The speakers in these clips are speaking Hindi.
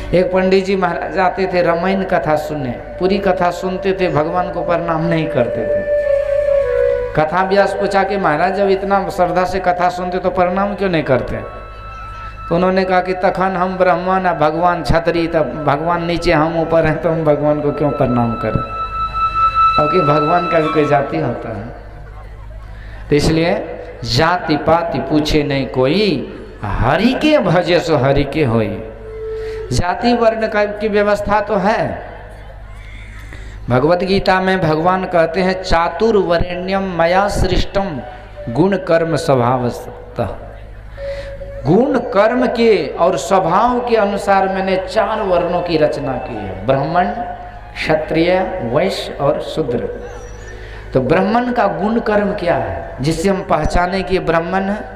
एक पंडित जी महाराज आते थे रामायण कथा सुनने, पूरी कथा सुनते थे, भगवान को प्रणाम नहीं करते थे। कथा व्यास पूछा कि महाराज जब इतना श्रद्धा से कथा सुनते तो प्रणाम क्यों नहीं करते? तो उन्होंने कहा कि तखन हम ब्राह्मण है, भगवान क्षत्रिय, तब भगवान नीचे हम ऊपर हैं, तो हम भगवान को क्यों प्रणाम करें? क्योंकि भगवान का भी कोई जाति होता है। तो इसलिए जाति पाति पूछे नहीं कोई, हरि के भजे सो हरि के होई। जाति वर्ण की व्यवस्था तो है। भगवत गीता में भगवान कहते हैं चातुर्वरेण्यम मया सृष्टम गुण कर्म स्वभावतः। गुण कर्म के और स्वभाव के अनुसार मैंने 4 वर्णों की रचना की है, ब्राह्मण, क्षत्रिय, वैश्य और शूद्र। तो ब्राह्मण का गुण कर्म क्या है जिससे हम पहचाने कि ब्राह्मण है?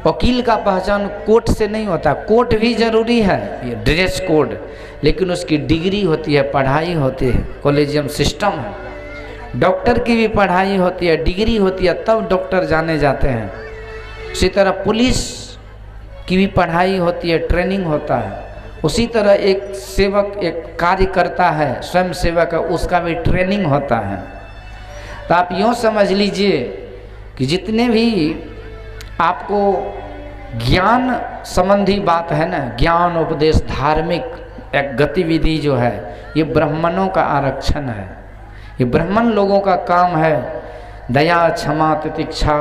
वकील का पहचान कोट से नहीं होता, कोट भी जरूरी है, ये ड्रेस कोड, लेकिन उसकी डिग्री होती है, पढ़ाई होती है, कॉलेजियम सिस्टम है। डॉक्टर की भी पढ़ाई होती है, डिग्री होती है, तब डॉक्टर जाने जाते हैं। उसी तरह पुलिस की भी पढ़ाई होती है, ट्रेनिंग होता है। उसी तरह एक सेवक एक कार्य करता है, स्वयं सेवक है, उसका भी ट्रेनिंग होता है। तो आप यूँ समझ लीजिए कि जितने भी आपको ज्ञान संबंधी बात है ना, ज्ञान उपदेश धार्मिक एक गतिविधि जो है, ये ब्राह्मणों का आरक्षण है। ये ब्राह्मण लोगों का काम है। दया, क्षमा, तितिक्षा,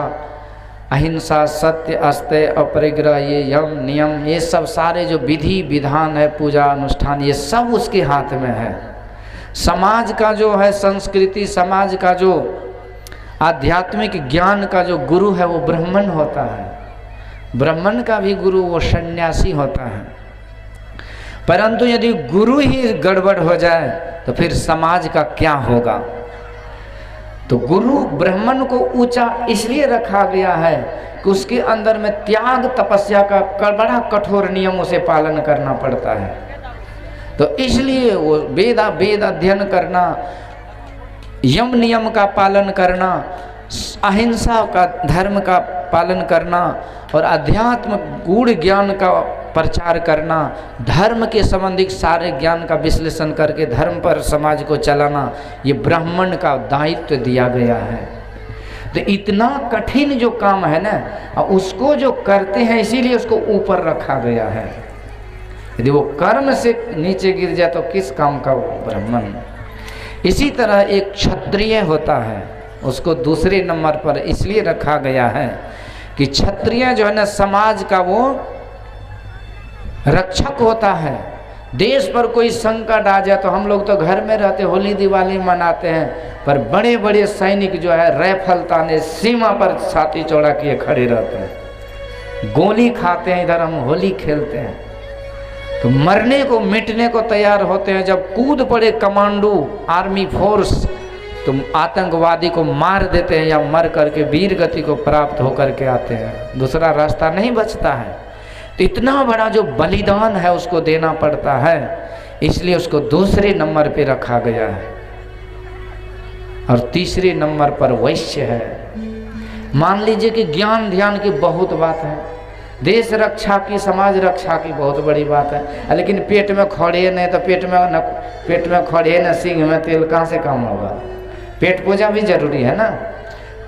अहिंसा, सत्य, अस्तेय, अपरिग्रह, ये यम नियम, ये सब सारे जो विधि विधान है, पूजा अनुष्ठान, ये सब उसके हाथ में है। समाज का जो है संस्कृति, समाज का जो आध्यात्मिक ज्ञान का जो गुरु है वो ब्राह्मण होता है। ब्राह्मण का भी गुरु वो सन्यासी होता है। परंतु यदि गुरु ही गड़बड़ हो जाए तो फिर समाज का क्या होगा? तो गुरु ब्राह्मण को ऊंचा इसलिए रखा गया है कि उसके अंदर में त्याग तपस्या का बड़ा कठोर नियम उसे पालन करना पड़ता है। तो इसलिए वो वेद अध्ययन करना, यम नियम का पालन करना, अहिंसा का धर्म का पालन करना और अध्यात्म गूढ़ ज्ञान का प्रचार करना, धर्म के संबंधित सारे ज्ञान का विश्लेषण करके धर्म पर समाज को चलाना, ये ब्राह्मण का दायित्व दिया गया है। तो इतना कठिन जो काम है ना, उसको जो करते हैं इसीलिए उसको ऊपर रखा गया है। यदि वो कर्म से नीचे गिर जाए तो किस काम का वो ब्राह्मण? इसी तरह एक क्षत्रिय होता है, उसको दूसरे नंबर पर इसलिए रखा गया है कि क्षत्रिय जो है ना समाज का वो रक्षक होता है। देश पर कोई संकट आ जाए तो हम लोग तो घर में रहते, होली दिवाली मनाते हैं, पर बड़े बड़े सैनिक जो है राइफल ताने सीमा पर छाती चौड़ा किए खड़े रहते हैं, गोली खाते हैं, इधर हम होली खेलते हैं, तो मरने को मिटने को तैयार होते हैं। जब कूद पड़े कमांडो आर्मी फोर्स तो आतंकवादी को मार देते हैं या मर करके वीर गति को प्राप्त होकर के आते हैं, दूसरा रास्ता नहीं बचता है। तो इतना बड़ा जो बलिदान है उसको देना पड़ता है, इसलिए उसको दूसरे नंबर पे रखा गया है। और तीसरे नंबर पर वैश्य है। मान लीजिए कि ज्ञान ध्यान की बहुत बात है, देश रक्षा की, समाज रक्षा की बहुत बड़ी बात है, लेकिन पेट में खड़े नहीं तो पेट में खड़े न सिंह में तेल कहाँ से काम होगा? पेट पूजा भी जरूरी है ना।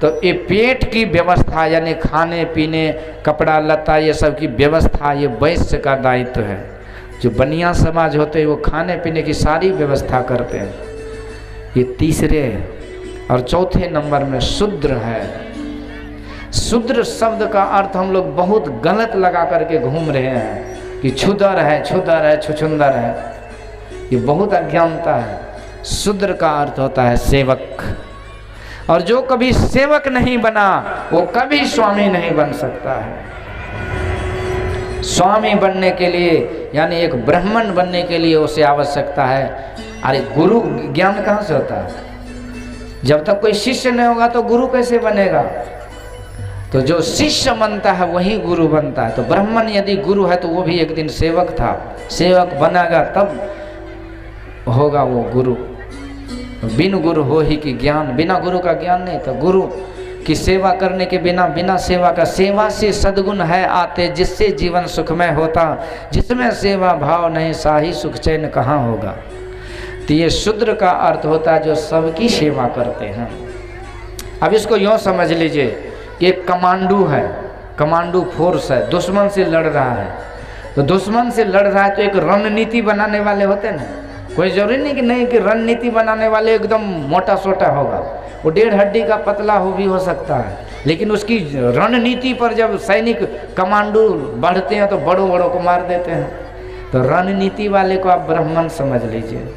तो ये पेट की व्यवस्था यानी खाने पीने, कपड़ा लत्ता, ये सब की व्यवस्था ये वैश्य का दायित्व है। जो बनिया समाज होते हैं वो खाने पीने की सारी व्यवस्था करते हैं। ये तीसरे और चौथे नंबर में शूद्र है। शूद्र शब्द का अर्थ हम लोग बहुत गलत लगा करके घूम रहे हैं कि छुदर है, छुदर है, छुछुंदर है, ये बहुत अज्ञानता है। शूद्र का अर्थ होता है सेवक, और जो कभी सेवक नहीं बना वो कभी स्वामी नहीं बन सकता है। स्वामी बनने के लिए यानी एक ब्राह्मण बनने के लिए उसे आवश्यकता है। अरे गुरु ज्ञान कहाँ से होता है? जब तक कोई शिष्य नहीं होगा तो गुरु कैसे बनेगा? तो जो शिष्य बनता है वही गुरु बनता है। तो ब्राह्मण यदि गुरु है तो वो भी एक दिन सेवक था, सेवक बनेगा तब होगा वो गुरु। बिन गुरु हो ही कि ज्ञान, बिना गुरु का ज्ञान नहीं। तो गुरु कि सेवा करने के बिना, बिना सेवा का, सेवा से सद्गुण है आते, जिससे जीवन सुखमय होता, जिसमें सेवा भाव नहीं साही सुख चैन कहाँ होगा। तो ये शूद्र का अर्थ होता है जो सबकी सेवा करते हैं। अब इसको यूँ समझ लीजिए कि एक कमांडो है, कमांडो फोर्स है, दुश्मन से लड़ रहा है। तो दुश्मन से लड़ रहा है तो एक रणनीति बनाने वाले होते हैं ना। कोई जरूरी नहीं कि रणनीति बनाने वाले एकदम मोटा सोटा होगा, वो 1.5 हड्डी का पतला हो भी हो सकता है, लेकिन उसकी रणनीति पर जब सैनिक कमांडो बढ़ते हैं तो बड़ों बड़ों को मार देते हैं। तो रणनीति वाले को आप ब्राह्मण समझ लीजिए,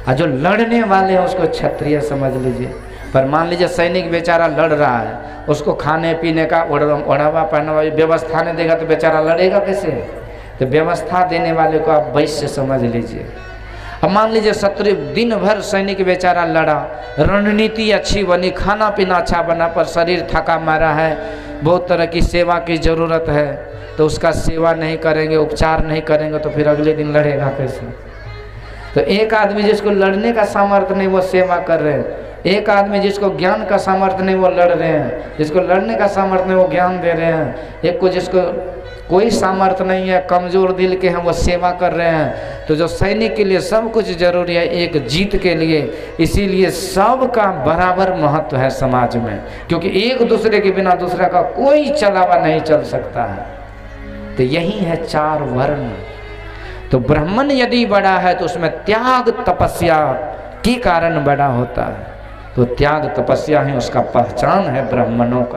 और जो लड़ने वाले हैं उसको क्षत्रिय समझ लीजिए। पर मान लीजिए सैनिक बेचारा लड़ रहा है, उसको खाने पीने का ओढ़ावा पहनावा व्यवस्था नहीं देगा तो बेचारा लड़ेगा कैसे। तो व्यवस्था देने वाले को आप वैश्य समझ लीजिए। अब मान लीजिए शत्रु दिन भर सैनिक बेचारा लड़ा, रणनीति अच्छी बनी, खाना पीना अच्छा बना, पर शरीर थका मारा है, बहुत तरह की सेवा की ज़रूरत है, तो उसका सेवा नहीं करेंगे, उपचार नहीं करेंगे तो फिर अगले दिन लड़ेगा कैसे। तो एक आदमी जिसको लड़ने का सामर्थ्य नहीं वो सेवा कर रहे हैं, एक आदमी जिसको ज्ञान का सामर्थ्य नहीं वो लड़ रहे हैं, जिसको लड़ने का सामर्थ्य नहीं वो ज्ञान दे रहे हैं, एक को जिसको कोई सामर्थ्य नहीं है, कमज़ोर दिल के हैं, वो सेवा कर रहे हैं। तो जो सैनिक के लिए सब कुछ जरूरी है एक जीत के लिए, इसीलिए सबका बराबर महत्व है समाज में, क्योंकि एक दूसरे के बिना दूसरा का कोई चलावा नहीं चल सकता है। तो यही है 4 वर्ण। तो ब्राह्मण यदि बड़ा है तो उसमें त्याग तपस्या के कारण बड़ा होता है। तो त्याग तपस्या ही उसका पहचान है ब्राह्मणों का।